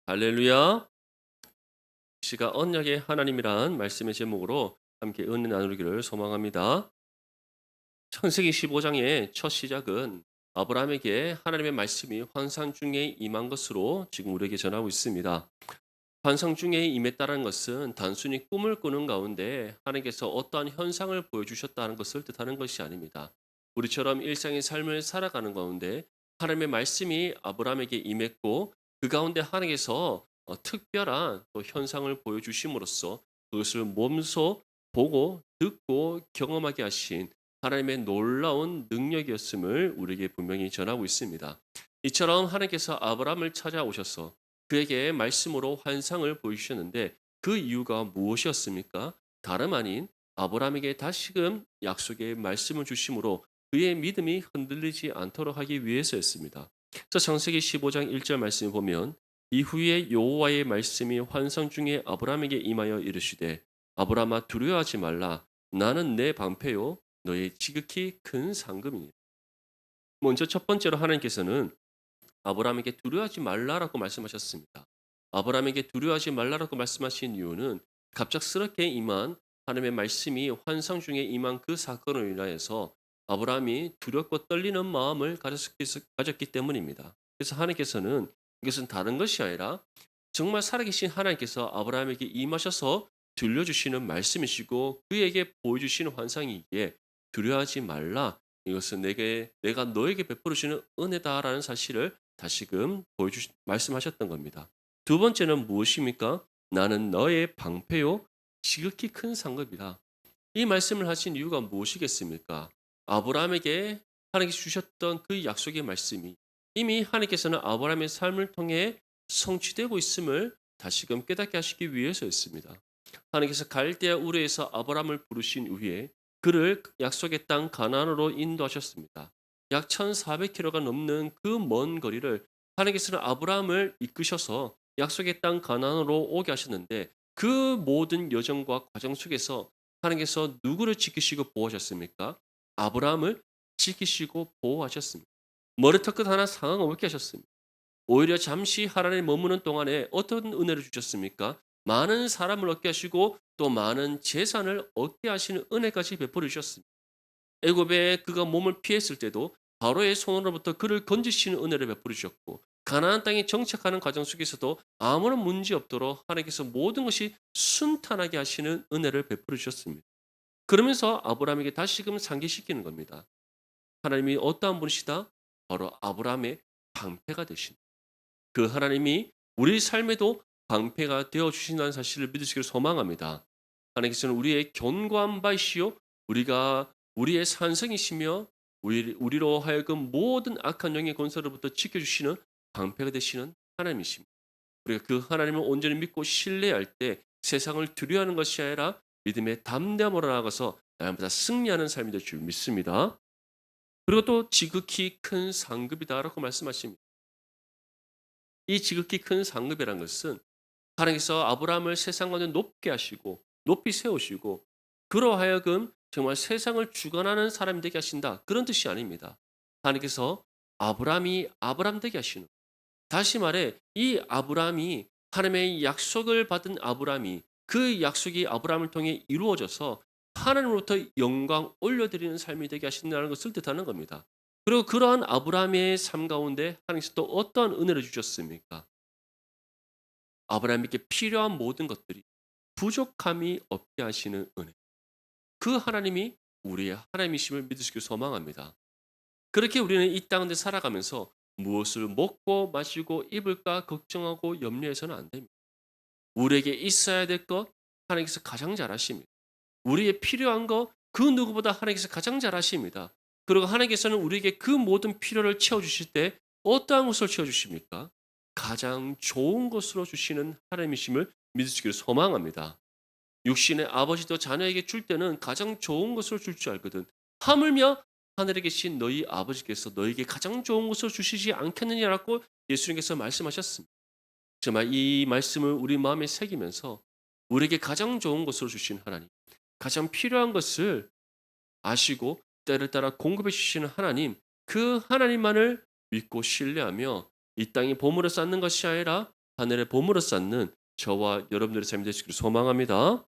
할렐루야. 시가 언약의 하나님이란 말씀의 제목으로 함께 은혜 나누기를 소망합니다. 창세기 15장의 첫 시작은 아브라함에게 하나님의 말씀이 환상 중에 임한 것으로 지금 우리에게 전하고 있습니다. 환상 중에 임했다는 것은 단순히 꿈을 꾸는 가운데 하나님께서 어떠한 현상을 보여주셨다는 것을 뜻하는 것이 아닙니다. 우리처럼 일상의 삶을 살아가는 가운데 하나님의 말씀이 아브라함에게 임했고 그 가운데 하나님께서 특별한 또 현상을 보여주심으로써 그것을 몸소 보고 듣고 경험하게 하신 하나님의 놀라운 능력이었음을 우리에게 분명히 전하고 있습니다. 이처럼 하나님께서 아브라함을 찾아오셔서 그에게 말씀으로 환상을 보이셨는데 그 이유가 무엇이었습니까? 다름 아닌 아브라함에게 다시금 약속의 말씀을 주심으로 그의 믿음이 흔들리지 않도록 하기 위해서였습니다. 그래서 창세기 15장 1절 말씀을 보면 이후에 여호와의 말씀이 환상 중에 아브라함에게 임하여 이르시되 아브라함아 두려워하지 말라 나는 내 방패요 너의 지극히 큰 상급이니. 먼저 첫 번째로 하나님께서는 아브라함에게 두려워하지 말라라고 말씀하셨습니다. 아브라함에게 두려워하지 말라라고 말씀하신 이유는 갑작스럽게 임한 하나님의 말씀이 환상 중에 임한 그 사건으로 인하여서 아브라함이 두렵고 떨리는 마음을 가졌기 때문입니다. 그래서 하나님께서는 이것은 다른 것이 아니라 정말 살아계신 하나님께서 아브라함에게 임하셔서 들려주시는 말씀이시고 그에게 보여주시는 환상이기에 두려워하지 말라. 이것은 내가 너에게 베풀어 주는 은혜다라는 사실을 다시금 말씀하셨던 겁니다. 두 번째는 무엇입니까? 나는 너의 방패요 지극히 큰 상급이다. 이 말씀을 하신 이유가 무엇이겠습니까? 아브라함에게 하나님께서 주셨던 그 약속의 말씀이 이미 하나님께서는 아브라함의 삶을 통해 성취되고 있음을 다시금 깨닫게 하시기 위해서였습니다. 하나님께서 갈대아 우르에서 아브라함을 부르신 후에 그를 약속의 땅 가나안으로 인도하셨습니다. 약 1,400km가 넘는 그 먼 거리를 하나님께서는 아브라함을 이끄셔서 약속의 땅 가나안으로 오게 하셨는데 그 모든 여정과 과정 속에서 하나님께서 누구를 지키시고 보호하셨습니까? 아브라함을 지키시고 보호하셨습니다. 머리털끝 하나 상황 없게 하셨습니다. 오히려 잠시 하나님 머무는 동안에 어떤 은혜를 주셨습니까? 많은 사람을 얻게 하시고 또 많은 재산을 얻게 하시는 은혜까지 베풀어 주셨습니다. 애굽에 그가 몸을 피했을 때도 바로의 손으로부터 그를 건지시는 은혜를 베풀어 주셨고 가나안 땅에 정착하는 과정 속에서도 아무런 문제 없도록 하나님께서 모든 것이 순탄하게 하시는 은혜를 베풀어 주셨습니다. 그러면서 아브라함에게 다시금 상기시키는 겁니다. 하나님이 어떠한 분이시다? 바로 아브라함의 방패가 되신 그 하나님이 우리 삶에도 방패가 되어 주신다는 사실을 믿으시기를 소망합니다. 하나님께서는 우리의 견고한 바이시요 우리가 우리의 산성이시며 우리로 하여금 모든 악한 영의 권세로부터 지켜 주시는 방패가 되시는 하나님이십니다. 우리가 그 하나님을 온전히 믿고 신뢰할 때 세상을 두려워하는 것이 아니라 믿음의 담대함으로 나아가서 날마다 승리하는 삶이 될 줄 믿습니다. 그리고 또 지극히 큰 상급이다라고 말씀하십니다. 이 지극히 큰 상급이라는 것은 하나님께서 아브라함을 세상 가운데 높게 하시고 높이 세우시고 그로 하여금 정말 세상을 주관하는 사람이 되게 하신다. 그런 뜻이 아닙니다. 하나님께서 아브라함이 아브라함 되게 하시는 다시 말해 이 아브라함이 하나님의 약속을 받은 아브라함이 그 약속이 아브라함을 통해 이루어져서 하나님으로부터 영광 올려드리는 삶이 되게 하신다는 것을 뜻하는 겁니다. 그리고 그러한 아브라함의 삶 가운데 하나님께서 또 어떠한 은혜를 주셨습니까? 아브라함에게 필요한 모든 것들이 부족함이 없게 하시는 은혜. 그 하나님이 우리의 하나님이심을 믿으시길 소망합니다. 그렇게 우리는 이 땅에 살아가면서 무엇을 먹고 마시고 입을까 걱정하고 염려해서는 안 됩니다. 우리에게 있어야 될 것 하나님께서 가장 잘 아십니다. 우리의 필요한 것 그 누구보다 하나님께서 가장 잘 아십니다. 그리고 하나님께서는 우리에게 그 모든 필요를 채워 주실 때 어떠한 것을 채워 주십니까? 가장 좋은 것으로 주시는 하나님이심을 믿으시기를 소망합니다. 육신의 아버지도 자녀에게 줄 때는 가장 좋은 것을 줄 줄 알거든. 하물며 하늘에 계신 너희 아버지께서 너에게 가장 좋은 것을 주시지 않겠느냐라고 예수님께서 말씀하셨습니다. 정말 이 말씀을 우리 마음에 새기면서 우리에게 가장 좋은 것으로 주신 하나님, 가장 필요한 것을 아시고 때를 따라 공급해 주시는 하나님, 그 하나님만을 믿고 신뢰하며 이 땅에 보물을 쌓는 것이 아니라 하늘의 보물을 쌓는 저와 여러분들의 삶이 되시기를 소망합니다.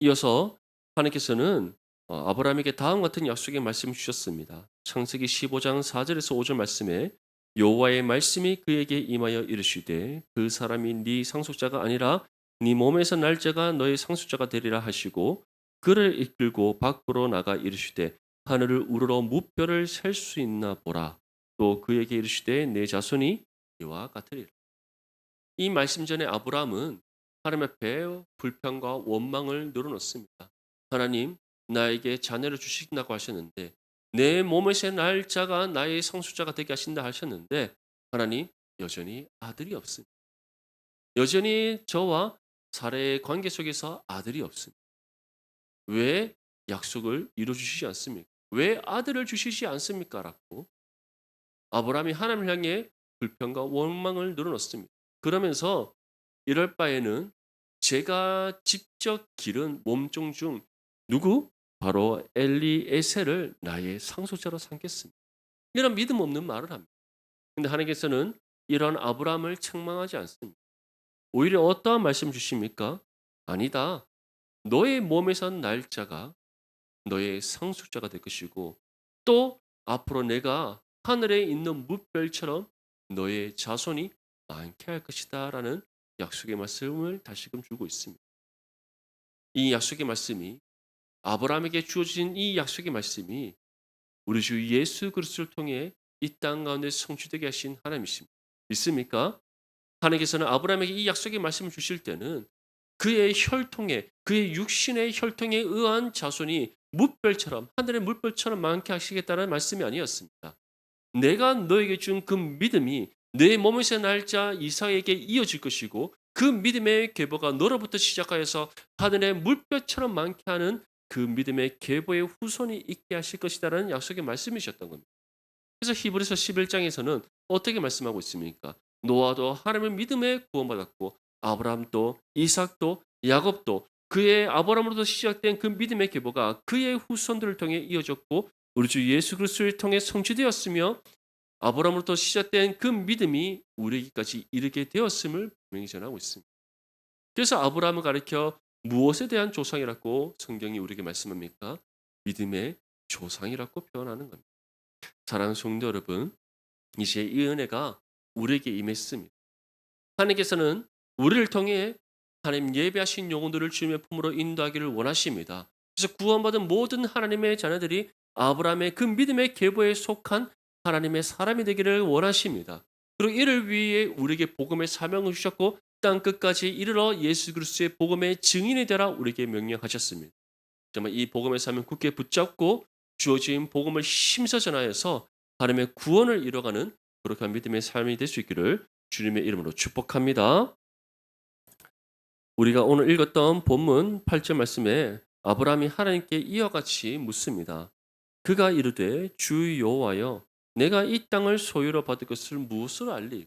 이어서 하나님께서는 아브라함에게 다음 같은 약속의 말씀을 주셨습니다. 창세기 15장 4절에서 5절 말씀에 여호와의 말씀이 그에게 임하여 이르시되 그 사람이 네 상속자가 아니라 네 몸에서 날 자가 너의 상속자가 되리라 하시고 그를 이끌고 밖으로 나가 이르시되 하늘을 우러러 무뼈를 셀 수 있나 보라. 또 그에게 이르시되 내 자손이 이와 같으리라. 이 말씀 전에 아브라함은 하나님 앞에 불평과 원망을 늘어놓습니다. 하나님, 나에게 자녀를 주신다고 하셨는데 내 몸에서 날 자가 나의 상속자가 되게 하신다 하셨는데 하나님, 여전히 아들이 없습니다. 여전히 저와 사례의 관계 속에서 아들이 없습니다. 왜 약속을 이루어주시지 않습니까? 왜 아들을 주시지 않습니까? 라고 아브라함이 하나님을 향해 불평과 원망을 늘어놓습니다. 그러면서 이럴 바에는 제가 직접 기른 몸종 중 누구? 바로 엘리에셀을 나의 상속자로 삼겠습니다. 이런 믿음 없는 말을 합니다. 근데 하나님께서는 이런 아브라함을 책망하지 않습니다. 오히려 어떠한 말씀 주십니까? 아니다. 너의 몸에서 날짜가 너의 상속자가 될 것이고 또 앞으로 내가 하늘에 있는 무별처럼 너의 자손이 많게 할 것이다라는 약속의 말씀을 다시금 주고 있습니다. 이 약속의 말씀이 아브라함에게 주어진 이 약속의 말씀이 우리 주 예수 그리스도를 통해 이 땅 가운데 성취되게 하신 하나님이십니다. 믿습니까? 하나님께서는 아브라함에게 이 약속의 말씀을 주실 때는 그의 혈통에 그의 육신의 혈통에 의한 자손이 무별처럼 하늘의 물결처럼 많게 하시겠다는 말씀이 아니었습니다. 내가 너에게 준 그 믿음이 내 몸에서 날자 이삭에게 이어질 것이고 그 믿음의 계보가 너로부터 시작하여서 하늘의 물결처럼 많게 하는 그 믿음의 계보의 후손이 있게 하실 것이다라는 약속의 말씀이셨던 겁니다. 그래서 히브리서 11장에서는 어떻게 말씀하고 있습니까? 노아도 하나님의 믿음에 구원받았고 아브라함도 이삭도 야곱도 그의 아브라함으로부터 시작된 그 믿음의 계보가 그의 후손들을 통해 이어졌고 우리 주 예수 그리스도를 통해 성취되었으며 아브라함으로부터 시작된 그 믿음이 우리에게까지 이르게 되었음을 분명히 전하고 있습니다. 그래서 아브라함을 가리켜 무엇에 대한 조상이라고 성경이 우리에게 말씀합니까? 믿음의 조상이라고 표현하는 겁니다. 사랑하는 성도 여러분, 이제 이 은혜가 우리에게 임했습니다. 하나님께서는 우리를 통해 하나님 예배하신 영혼들을 주님의 품으로 인도하기를 원하십니다. 그래서 구원받은 모든 하나님의 자녀들이 아브라함의 그 믿음의 계보에 속한 하나님의 사람이 되기를 원하십니다. 그리고 이를 위해 우리에게 복음의 사명을 주셨고 땅 끝까지 이르러 예수 그리스도의 복음의 증인이 되라 우리에게 명령하셨습니다. 정말 이 복음의 사명 굳게 붙잡고 주어진 복음을 힘써 전하여서 하나님의 구원을 이뤄가는 거룩한 믿음의 삶이 될 수 있기를 주님의 이름으로 축복합니다. 우리가 오늘 읽었던 본문 8절 말씀에 아브라함이 하나님께 이와 같이 묻습니다. 그가 이르되 주 여호와여 내가 이 땅을 소유로 받을 것을 무엇으로 알리?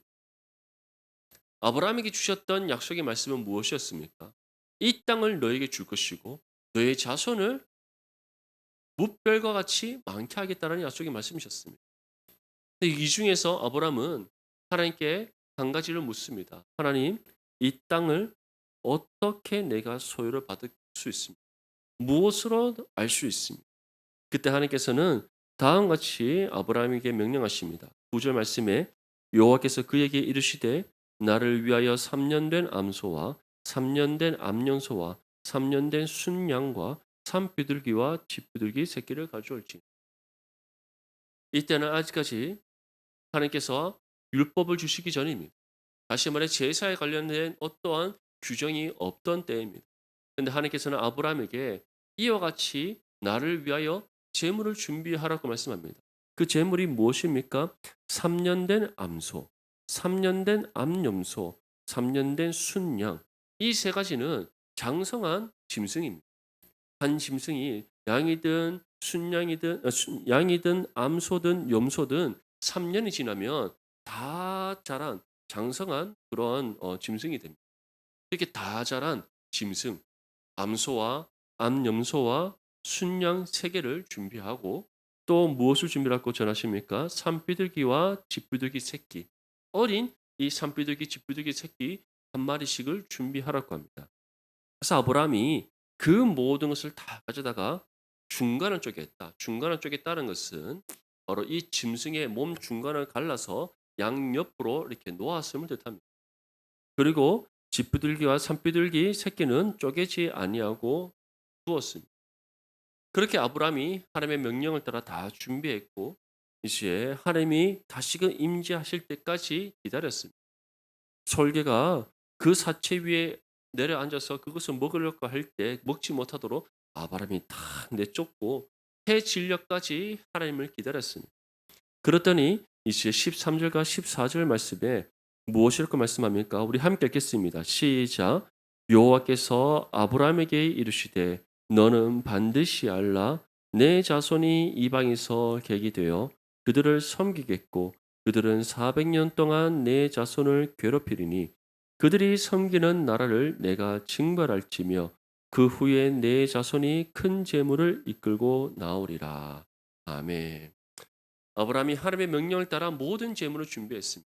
아브라함에게 주셨던 약속의 말씀은 무엇이었습니까? 이 땅을 너에게 줄 것이고 너의 자손을 무별과 같이 많게 하겠다는 약속의 말씀이셨습니다. 근데 이 중에서 아브라함은 하나님께 한 가지를 묻습니다. 하나님, 이 땅을 어떻게 내가 소유를 받을 수 있습니까? 무엇으로 알 수 있습니까? 그때 하나님께서는 다음과 같이 아브라함에게 명령하십니다. 9절 말씀에 여호와께서 그에게 이르시되 나를 위하여 3년 된 암소와 3년 된 암염소와 3년 된 순양과 산비둘기와 쥐비둘기 새끼를 가져올지. 이때는 아직까지 하나님께서 율법을 주시기 전입니다. 다시 말해 제사에 관련된 어떠한 규정이 없던 때입니다. 그런데 하나님께서는 아브라함에게 이와 같이 나를 위하여 제물을 준비하라고 말씀합니다. 그 제물이 무엇입니까? 3년 된 암소, 3년 된 암염소, 3년 된 순양. 이 세 가지는 장성한 짐승입니다. 한 짐승이 양이든 순양이든 양이든 암소든 염소든 3년이 지나면 다 자란 장성한 그런 짐승이 됩니다. 이렇게 다 자란 짐승, 암소와 암염소와 순양 세 개를 준비하고 또 무엇을 준비하고 전하십니까? 산비둘기와 쥐비둘기 새끼, 어린 이 산비둘기, 쥐비둘기 새끼 한 마리씩을 준비하라고 합니다. 그래서 아브라함이 그 모든 것을 다 가져다가 중간을 쪼갰다. 중간을 쪼갰다는 것은 바로 이 짐승의 몸 중간을 갈라서 양옆으로 이렇게 놓았음을 뜻합니다. 그리고 쥐비둘기와 산비둘기 새끼는 쪼개지 아니하고 두었습니다. 그렇게 아브라함이 하나님의 명령을 따라 다 준비했고 이제 하나님이 다시금 임재하실 때까지 기다렸습니다. 솔개가 그 사체 위에 내려앉아서 그것을 먹으려고 할 때 먹지 못하도록 아브라함이 다 내쫓고 해 진려까지 하나님을 기다렸습니다. 그랬더니 이제 13절과 14절 말씀에 무엇이라고 말씀합니까? 우리 함께 읽겠습니다. 시작. 여호와께서 아브라함에게 이르시되 너는 반드시 알라 내 자손이 이방에서 객이 되어 그들을 섬기겠고 그들은 400년 동안 내 자손을 괴롭히리니 그들이 섬기는 나라를 내가 징벌할지며 그 후에 내 자손이 큰 재물을 이끌고 나오리라. 아멘. 아브라함이 하나님의 명령을 따라 모든 제물을 준비했습니다.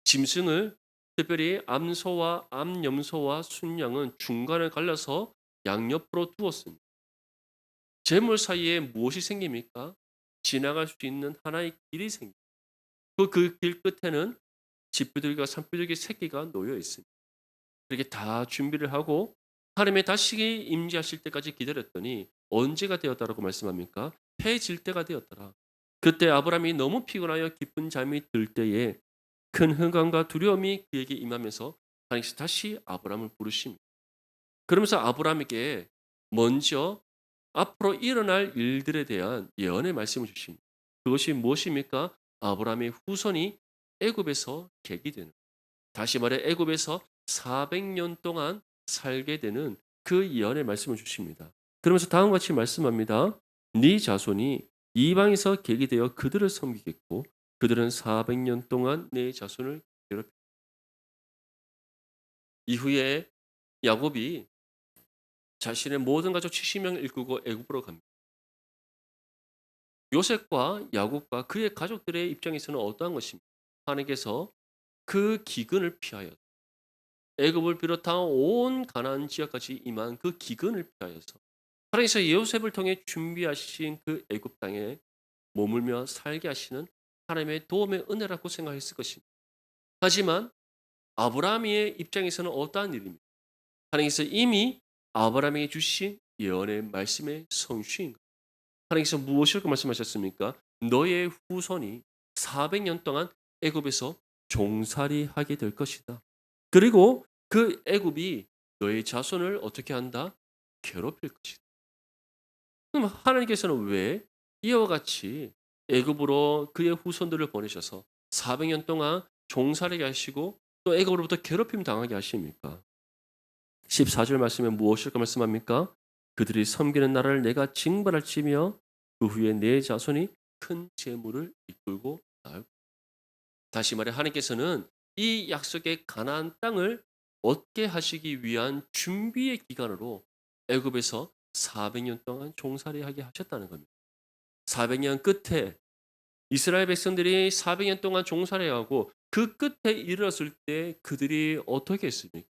짐승을 특별히 암소와 암염소와 순양은 중간을 갈라서 양옆으로 두었습니다. 제물 사이에 무엇이 생깁니까? 지나갈 수 있는 하나의 길이 생깁니다. 그 길 끝에는 쥐비둘기와 산비둘기 새끼가 놓여 있습니다. 이렇게 다 준비를 하고 하나님의 다시 임재하실 때까지 기다렸더니 언제가 되었다라고 말씀합니까? 해 질 때가 되었더라. 그때 아브라함이 너무 피곤하여 깊은 잠이 들 때에 큰 흥감과 두려움이 그에게 임하면서 하나님께서 다시 아브라함을 부르십니다. 그러면서 아브라함에게 먼저 앞으로 일어날 일들에 대한 예언의 말씀을 주십니다. 그것이 무엇입니까? 아브라함의 후손이 애굽에서 객이 되는, 다시 말해 애굽에서 400년 동안 살게 되는 그 예언의 말씀을 주십니다. 그러면서 다음과 같이 말씀합니다. 네 자손이 이방에서 객이 되어 그들을 섬기겠고 그들은 400년 동안 내 자손을 괴롭히. 이후에 야곱이 자신의 모든 가족 70명을 이끌고 애굽으로 갑니다. 요셉과 야곱과 그의 가족들의 입장에서는 어떠한 것입니까? 하나님께서 그 기근을 피하여 애굽을 비롯한 온 가나안 지역까지 임한 그 기근을 피하여서 하나님께서 요셉을 통해 준비하신 그 애굽 땅에 머물며 살게 하시는 하나님의 도움의 은혜라고 생각했을 것입니다. 하지만 아브라함의 입장에서는 어떠한 일입니까? 하나님께서 이미 아브라함에게 주신 예언의 말씀의 성취인 것. 하나님께서 무엇이라고 말씀하셨습니까? 너의 후손이 400년 동안 애굽에서 종살이하게 될 것이다. 그리고 그 애굽이 너의 자손을 어떻게 한다? 괴롭힐 것이다. 그럼 하나님께서는 왜 이와 같이 애굽으로 그의 후손들을 보내셔서 400년 동안 종살이게 하시고 또 애굽으로부터 괴롭힘 당하게 하십니까? 14절 말씀에 무엇일까 말씀합니까? 그들이 섬기는 나라를 내가 징벌할지며 그 후에 내 자손이 큰 재물을 이끌고 나올. 다시 말해 하나님께서는 이 약속의 가나안 땅을 얻게 하시기 위한 준비의 기간으로 애굽에서 400년 동안 종살이하게 하셨다는 겁니다. 400년 끝에 이스라엘 백성들이 400년 동안 종살이하고 그 끝에 이르렀을 때 그들이 어떻게 했습니까?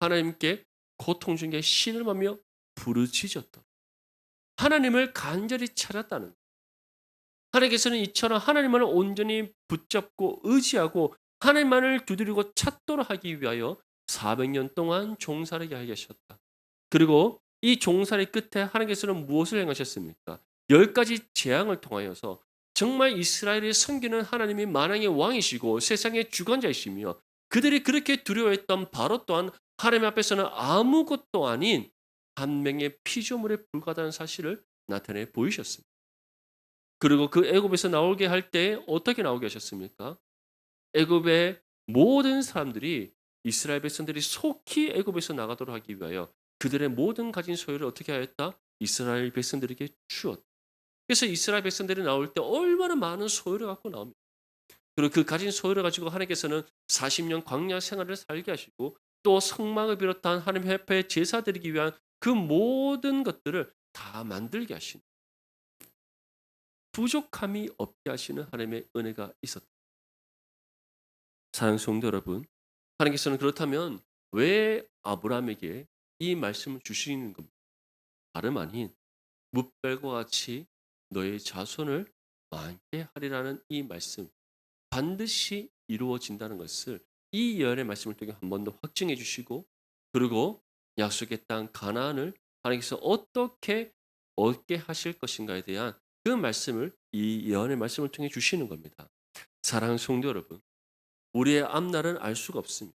하나님께 고통 중에 신음하며 부르짖었다. 하나님을 간절히 찾았다는. 하나님께서는 이처럼 하나님만을 온전히 붙잡고 의지하고 하나님만을 두드리고 찾도록 하기 위하여 400년 동안 종살이게 하게 하셨다. 그리고 이 종살이 끝에 하나님께서는 무엇을 행하셨습니까? 10가지 재앙을 통하여서 정말 이스라엘을 섬기는 하나님이 만왕의 왕이시고 세상의 주관자이시며 그들이 그렇게 두려워했던 바로 또한 하나님 앞에서는 아무것도 아닌 한 명의 피조물에 불과하다는 사실을 나타내 보이셨습니다. 그리고 그 애굽에서 나오게 할 때 어떻게 나오게 하셨습니까? 애굽의 모든 사람들이 이스라엘 백성들이 속히 애굽에서 나가도록 하기 위하여 그들의 모든 가진 소유를 어떻게 하였다? 이스라엘 백성들에게 주었다. 그래서 이스라엘 백성들이 나올 때 얼마나 많은 소유를 갖고 나옵니다. 그리고 그 가진 소유를 가지고 하나님께서는 40년 광야 생활을 살게 하시고 또 성막을 비롯한 하나님 앞에 제사 드리기 위한 그 모든 것들을 다 만들게 하신 부족함이 없게 하시는 하나님의 은혜가 있었다. 사랑하는 성도 여러분, 하나님께서는 그렇다면 왜 아브라함에게 이 말씀을 주시는 겁니까? 다름 아닌 뭇별과 같이 너의 자손을 많게 하리라는 이 말씀, 반드시 이루어진다는 것을 이 예언의 말씀을 통해 한 번 더 확증해 주시고, 그리고 약속의 땅 가나안을 하나님께서 어떻게 얻게 하실 것인가에 대한 그 말씀을 이 예언의 말씀을 통해 주시는 겁니다. 사랑하는 성도 여러분, 우리의 앞날은 알 수가 없습니다.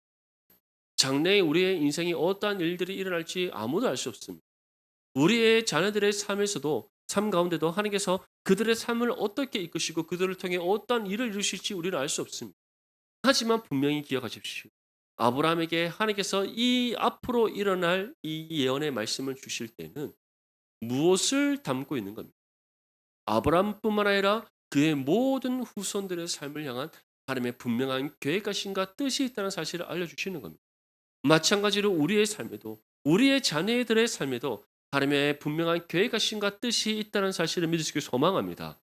장래에 우리의 인생이 어떠한 일들이 일어날지 아무도 알 수 없습니다. 우리의 자녀들의 삶에서도, 삶 가운데도 하나님께서 그들의 삶을 어떻게 이끄시고 그들을 통해 어떠한 일을 이루실지 우리는 알 수 없습니다. 하지만 분명히 기억하십시오. 아브라함에게 하나님께서 이 앞으로 일어날 이 예언의 말씀을 주실 때는 무엇을 담고 있는 겁니까? 아브라함뿐만 아니라 그의 모든 후손들의 삶을 향한 하나님의 분명한 계획하심과 뜻이 있다는 사실을 알려주시는 겁니다. 마찬가지로 우리의 삶에도, 우리의 자녀들의 삶에도 하나님의 분명한 계획하심과 뜻이 있다는 사실을 믿으시길 소망합니다.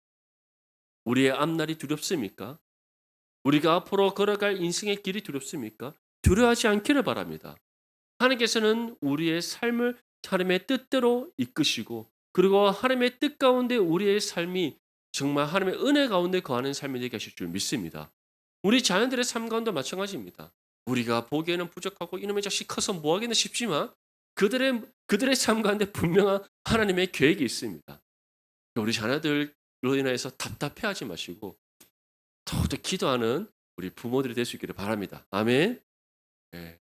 우리의 앞날이 두렵습니까? 우리가 앞으로 걸어갈 인생의 길이 두렵습니까? 두려워하지 않기를 바랍니다. 하나님께서는 우리의 삶을 하나님의 뜻대로 이끄시고, 그리고 하나님의 뜻 가운데 우리의 삶이 정말 하나님의 은혜 가운데 거하는 삶이 되게 하실 줄 믿습니다. 우리 자녀들의 삶 가운데 마찬가지입니다. 우리가 보기에는 부족하고 이놈의 자식 커서 뭐 하겠나 싶지만 그들의 삶 가운데 분명한 하나님의 계획이 있습니다. 우리 자녀들로 인해서 답답해하지 마시고 더욱더 기도하는 우리 부모들이 될 수 있기를 바랍니다. 아멘. 네.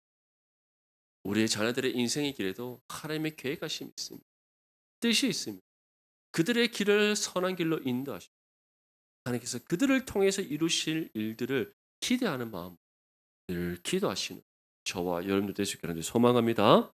우리의 자녀들의 인생의 길에도 하나님의 계획하심이 있습니다. 뜻이 있습니다. 그들의 길을 선한 길로 인도하시고 하나님께서 그들을 통해서 이루실 일들을 기대하는 마음 늘 기도하시는 저와 여러분들 될 수 있기를 소망합니다.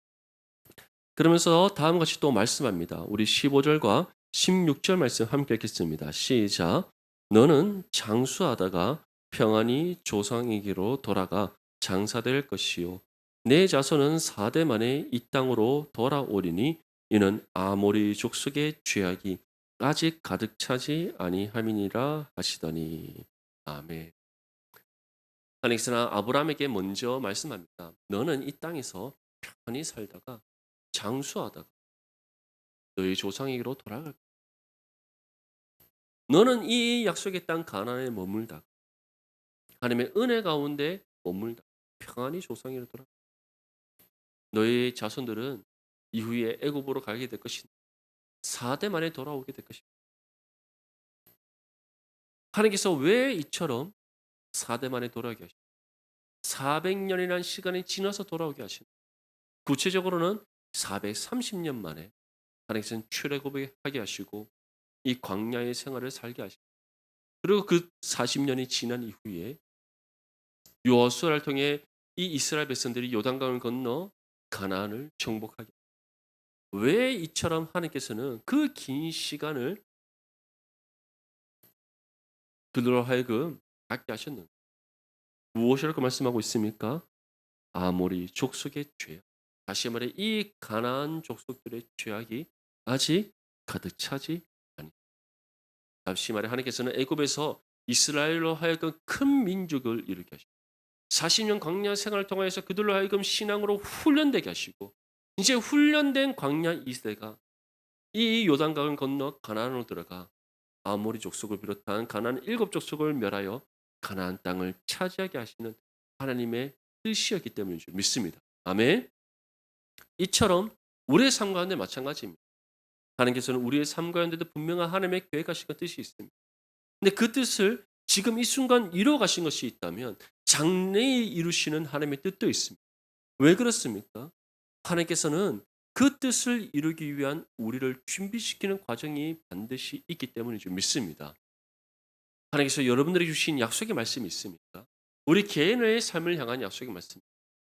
그러면서 다음과 같이 또 말씀합니다. 우리 15절과 16절 말씀 함께 읽겠습니다. 시작. 너는 장수하다가 평안히 조상에게로 돌아가 장사될 것이요 내 자손은 4대 만에 이 땅으로 돌아오리니 이는 아모리 족속의 죄악이 아직 가득 차지 아니함이니라 하시더니. 아멘. 하나님께서는 아브라함에게 먼저 말씀합니다. 너는 이 땅에서 편히 살다가 장수하다가 너희 조상에게로 돌아갈 거야. 너는 이 약속의 땅 가나안에 머물다가 하나님의 은혜 가운데 머물다 평안히 조상에게로 돌아갈 거야. 너희 자손들은 이후에 애굽으로 가게 될 것인데 4대 만에 돌아오게 될 것입니다. 하나님께서 왜 이처럼 4대 만에 돌아오게 하십니까? 400년이라는 시간이 지나서 돌아오게 하십니다. 구체적으로는 430년 만에 하나님께서는 출애굽하게 하시고 이 광야의 생활을 살게 하십니다. 그리고 그 40년이 지난 이후에 여호수아를 통해 이 이스라엘 백성들이 요단강을 건너 가나안을 정복하게. 왜 이처럼 하나님께서는 그 긴 시간을 그들로 하여금 갖게 하셨는가? 무엇이라고 말씀하고 있습니까? 아모리 족속의 죄악. 다시 말해 이 가나안 족속들의 죄악이 아직 가득 차지 아니. 다시 말해 하나님께서는 애굽에서 이스라엘로 하여금 큰 민족을 이루게 하시고 40년 광야 생활을 통해서 그들로 하여금 신앙으로 훈련되게 하시고 이제 훈련된 광야 이세가 이 요단강을 건너 가나안으로 들어가 아모리 족속을 비롯한 가나안 7족속을 멸하여 가나안 땅을 차지하게 하시는 하나님의 뜻이었기 때문인 줄 믿습니다. 아멘. 이처럼 우리의 삶 가운데 마찬가지입니다. 하나님께서는 우리의 삶 가운데도 분명한 하나님의 계획하신 뜻이 있습니다. 근데 그 뜻을 지금 이 순간 이루어 가신 것이 있다면 장래에 이루시는 하나님의 뜻도 있습니다. 왜 그렇습니까? 하나님께서는 그 뜻을 이루기 위한 우리를 준비시키는 과정이 반드시 있기 때문인 줄 믿습니다. 하나님께서 여러분들에게 주신 약속의 말씀이 있습니까? 우리 개인의 삶을 향한 약속의 말씀,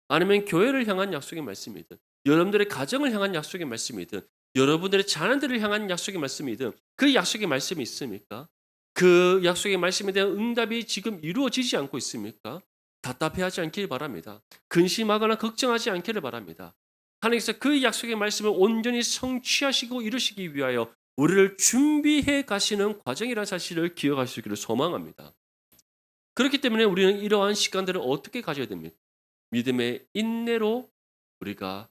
아니면 교회를 향한 약속의 말씀이든, 여러분들의 가정을 향한 약속의 말씀이든, 여러분들의 자녀들을 향한 약속의 말씀이든, 그 약속의 말씀이 있습니까? 그 약속의 말씀에 대한 응답이 지금 이루어지지 않고 있습니까? 답답해하지 않기를 바랍니다. 근심하거나 걱정하지 않기를 바랍니다. 하나님께서 그 약속의 말씀을 온전히 성취하시고 이루시기 위하여 우리를 준비해 가시는 과정이라는 사실을 기억하시기를 소망합니다. 그렇기 때문에 우리는 이러한 시간들을 어떻게 가져야 됩니까? 믿음의 인내로 우리가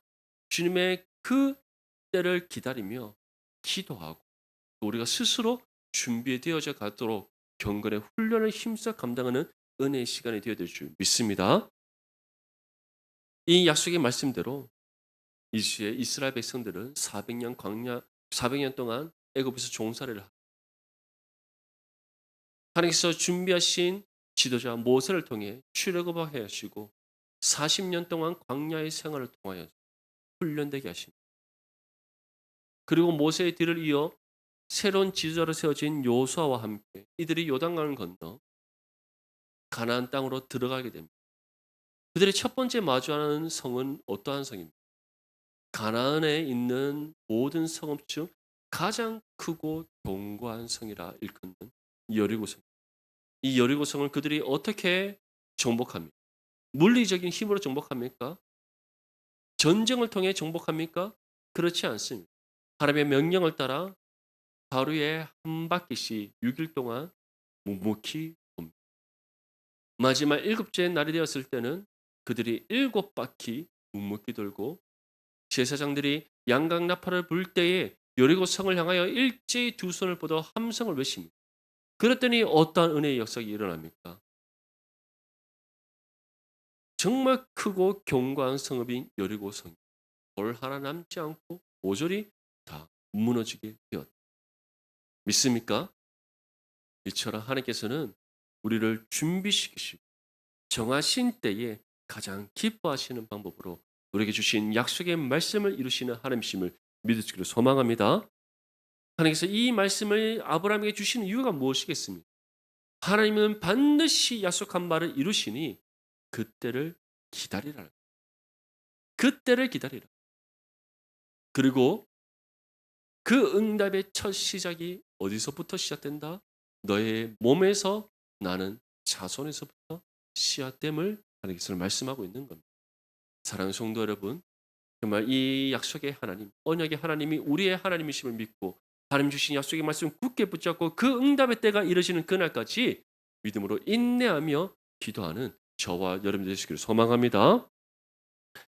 주님의 그 때를 기다리며 기도하고 우리가 스스로 준비되어져 가도록 경건의 훈련을 힘써 감당하는 은혜의 시간이 되어야 될 줄 믿습니다. 이 약속의 말씀대로 이시에 이스라엘 백성들은 400년 광야 400년 동안 애굽에서 종살이를 하나님께서 준비하신 지도자 모세를 통해 출애굽하게 하시고 40년 동안 광야의 생활을 통하여 훈련되게 하십니다. 그리고 모세의 뒤를 이어 새로운 지도자로 세워진 요수아와 함께 이들이 요단강을 건너 가나안 땅으로 들어가게 됩니다. 그들의 첫 번째 마주하는 성은 어떠한 성입니까? 가나안에 있는 모든 성읍 중 가장 크고 견고한 성이라 일컫는 여리고성. 이 여리고성을 그들이 어떻게 정복합니까? 물리적인 힘으로 정복합니까? 전쟁을 통해 정복합니까? 그렇지 않습니다. 하나님의 명령을 따라 하루에 한 바퀴씩 6일 동안 묵묵히 돕니다. 마지막 일곱째 날이 되었을 때는 그들이 7바퀴 묵묵히 돌고 제사장들이 양각 나팔을 불 때에 여리고 성을 향하여 일제히 두 손을 뻗어 함성을 외칩니다. 그랬더니 어떠한 은혜의 역사가 일어납니까? 정말 크고 견고한 성읍인 여리고 성, 돌 하나 남지 않고 모조리 다 무너지게 되었다. 믿습니까? 이처럼 하나님께서는 우리를 준비시키시고 정하신 때에 가장 기뻐하시는 방법으로 우리에게 주신 약속의 말씀을 이루시는 하나님이심을 믿으시기를 소망합니다. 하나님께서 이 말씀을 아브라함에게 주신 이유가 무엇이겠습니까? 하나님은 반드시 약속한 말을 이루시니 그때를 기다리라. 그때를 기다리라. 그리고 그 응답의 첫 시작이 어디서부터 시작된다? 너의 몸에서 나는 자손에서부터 씨앗됨을 하나님께서 말씀하고 있는 겁니다. 사랑하는 성도 여러분, 정말 이 약속의 하나님, 언약의 하나님이 우리의 하나님이심을 믿고 하나님 주신 약속의 말씀을 굳게 붙잡고 그 응답의 때가 이르시는 그날까지 믿음으로 인내하며 기도하는 저와 여러분 되시기를 소망합니다.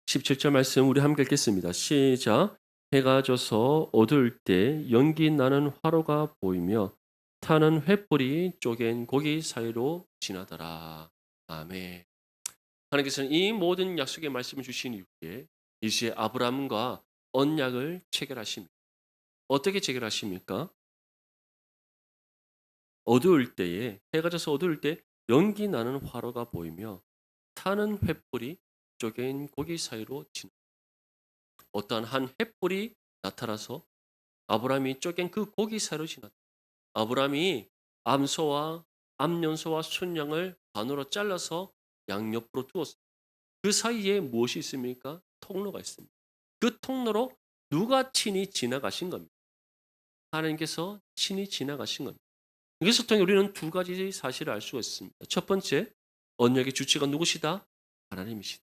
17절 말씀 우리 함께 읽겠습니다. 시작. 해가 져서 어두울 때 연기 나는 화로가 보이며 타는 횃불이 쪼갠 고기 사이로 지나더라. 아멘. 하나님께서는 이 모든 약속의 말씀을 주신 이후에 이제 아브라함과 언약을 체결하십니다. 어떻게 체결하십니까? 어두울 때에 해가 져서 어두울 때 연기 나는 화로가 보이며 타는 횃불이 쪼갠 고기 사이로 지나. 어떠한 한 횃불이 나타나서 아브라함이 쪼갠 그 고기 사이로 지났다. 아브라함이 암소와 암연소와 순양을 반으로 잘라서 양옆으로 두었습니다. 그 사이에 무엇이 있습니까? 통로가 있습니다. 그 통로로 누가 친히 지나가신 겁니다. 하나님께서 친히 지나가신 겁니다. 여기서 통해 우리는 두 가지 사실을 알 수가 있습니다. 첫 번째, 언약의 주체가 누구시다? 하나님이시다.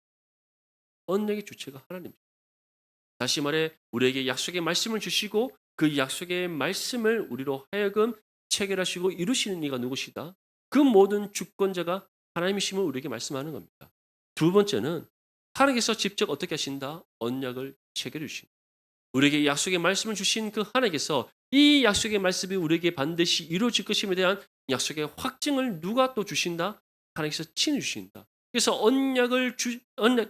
언약의 주체가 하나님이시다. 다시 말해 우리에게 약속의 말씀을 주시고 그 약속의 말씀을 우리로 하여금 체결하시고 이루시는 이가 누구시다? 그 모든 주권자가 하나님이심을 우리에게 말씀하는 겁니다. 두 번째는 하나님께서 직접 어떻게 하신다? 언약을 체결해 주신다. 우리에게 약속의 말씀을 주신 그 하나님께서 이 약속의 말씀이 우리에게 반드시 이루어질 것임에 대한 약속의 확증을 누가 또 주신다? 하나님께서 친히 주신다. 그래서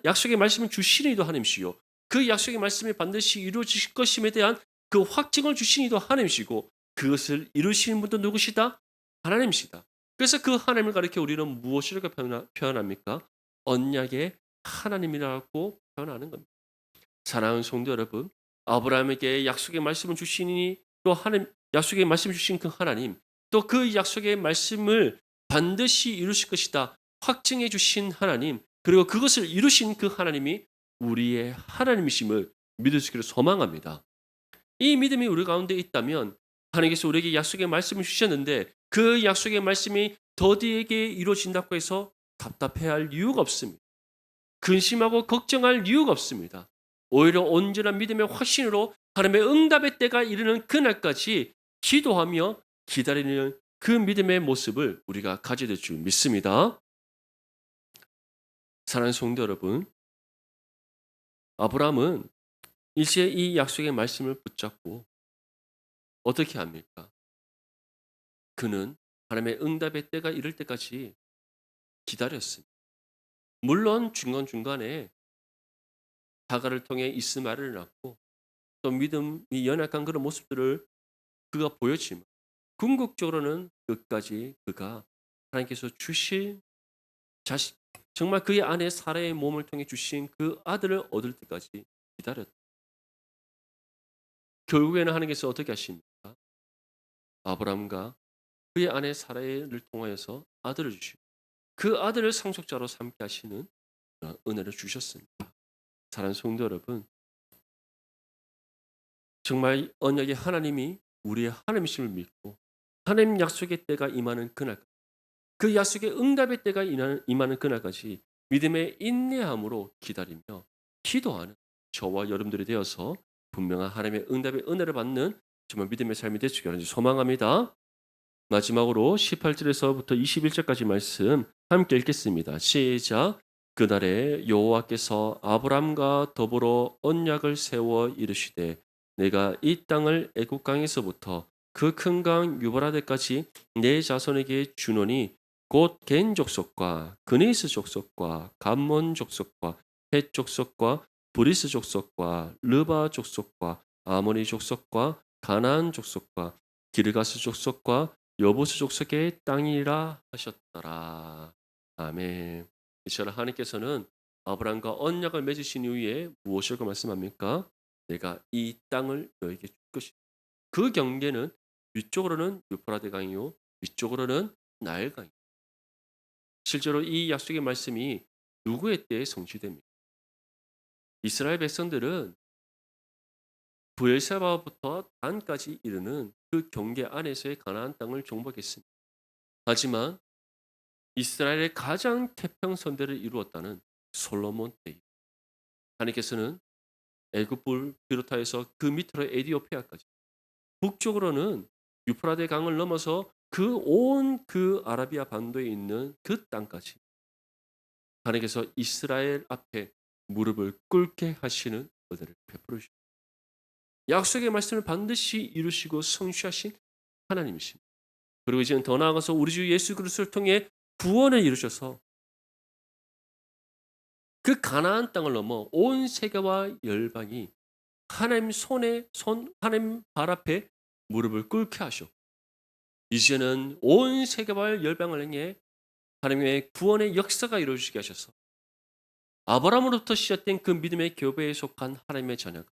약속의 말씀을 주시는 이도 하나님이시요. 그 약속의 말씀이 반드시 이루어질 것임에 대한 그 확증을 주신 이도 하나님이시고 그것을 이루시는 분도 누구시다? 하나님이시다. 그래서 그 하나님을 가리켜 우리는 무엇이라고 표현합니까? 언약의 하나님이라고 표현하는 겁니다. 사랑하는 성도 여러분, 아브라함에게 약속의 말씀을 주시니 또 하나님 약속의 말씀을 주신 그 하나님, 또 그 약속의 말씀을 반드시 이루실 것이다 확증해 주신 하나님, 그리고 그것을 이루신 그 하나님이 우리의 하나님이심을 믿을 수 있기를 소망합니다. 이 믿음이 우리 가운데 있다면 하나님께서 우리에게 약속의 말씀을 주셨는데 그 약속의 말씀이 더디에게 이루어진다고 해서 답답해할 이유가 없습니다. 근심하고 걱정할 이유가 없습니다. 오히려 온전한 믿음의 확신으로 하나님의 응답의 때가 이르는 그날까지 기도하며 기다리는 그 믿음의 모습을 우리가 가지게 될 줄 믿습니다. 사랑하는 성도 여러분, 아브라함은 이제 이 약속의 말씀을 붙잡고 어떻게 합니까? 그는 하나님의 응답의 때가 이를 때까지 기다렸습니다. 물론 중간중간에 하갈을 통해 이스마엘을 낳고 또 믿음이 연약한 그런 모습들을 그가 보였지만 궁극적으로는 끝까지 그가 하나님께서 주신 자식, 정말 그의 아내 사라의 몸을 통해 주신 그 아들을 얻을 때까지 기다렸다. 결국에는 하나님께서 어떻게 하십니까? 아브라함과 그의 아내 사라를 통하여서 아들을 주시고 그 아들을 상속자로 삼게 하시는 은혜를 주셨습니다. 사랑하는 성도 여러분, 정말 언약의 하나님이 우리의 하나님이심을 믿고 하나님 약속의 때가 임하는 그날, 그 약속의 응답의 때가 임하는 그날까지 믿음의 인내함으로 기다리며 기도하는 저와 여러분들이 되어서 분명한 하나님의 응답의 은혜를 받는 정말 믿음의 삶이 되시기를 소망합니다. 마지막으로 18절에서부터 21절까지 말씀 함께 읽겠습니다. 시작. 그날에 여호와께서 아브람과 더불어 언약을 세워 이르시되 내가 이 땅을 애굽 강에서부터 그 큰 강 유브라데까지 내 자손에게 주노니 곧 겐 족속과 그니스 족속과 감몬 족속과 헷 족속과 브리스 족속과 르바 족속과 아모니 족속과 가나안 족속과 기르가스 족속과 여보스 족속의 땅이라 하셨더라. 아멘. 이처럼 하나님께서는 아브라함과 언약을 맺으신 이후에 무엇이라고 말씀합니까? 내가 이 땅을 너에게 줄 것이다. 그 경계는 위쪽으로는 유프라데 강이요, 위쪽으로는 나일 강이요. 실제로 이 약속의 말씀이 누구의 때에 성취됩니까? 이스라엘 백성들은 브엘세바부터 단까지 이르는 그 경계 안에서의 가나안 땅을 정복했습니다. 하지만 이스라엘의 가장 태평선대를 이루었다는 솔로몬 때 하나님께서는 애굽을 비롯하여서 그 밑으로 에디오피아까지 북쪽으로는 유프라데 강을 넘어서 그 온 그 아라비아 반도에 있는 그 땅까지 하나님께서 이스라엘 앞에 무릎을 꿇게 하시는 은혜를 베풀어 주십니다. 약속의 말씀을 반드시 이루시고 성취하신 하나님이십니다. 그리고 이제는 더 나아가서 우리 주 예수 그리스도를 통해 구원을 이루셔서 그 가나안 땅을 넘어 온 세계와 열방이 하나님 하나님 발 앞에 무릎을 꿇게 하셨고 이제는 온 세계와 열방을 향해 하나님의 구원의 역사가 이루어지게 하셔서 아브라함으로부터 시작된 그 믿음의 교배에 속한 하나님의 자녀가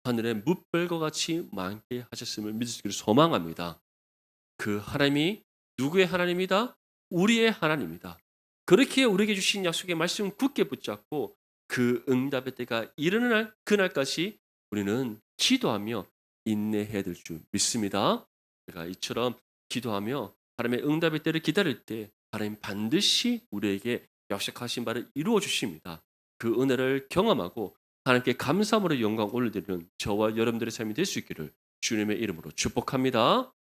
하늘의 뭇별과 같이 많게 하셨음을 믿을 수 있기를 소망합니다. 그 하나님이 누구의 하나님이다? 우리의 하나님이다. 그렇게 우리에게 주신 약속의 말씀 굳게 붙잡고 그 응답의 때가 이르는 그날까지 우리는 기도하며 인내해야 될 줄 믿습니다. 제가 이처럼 기도하며 하나님의 응답의 때를 기다릴 때 하나님 반드시 우리에게 약속하신 바를 이루어 주십니다. 그 은혜를 경험하고 하나님께 감사함으로 영광 올려드리는 저와 여러분들의 삶이 될 수 있기를 주님의 이름으로 축복합니다.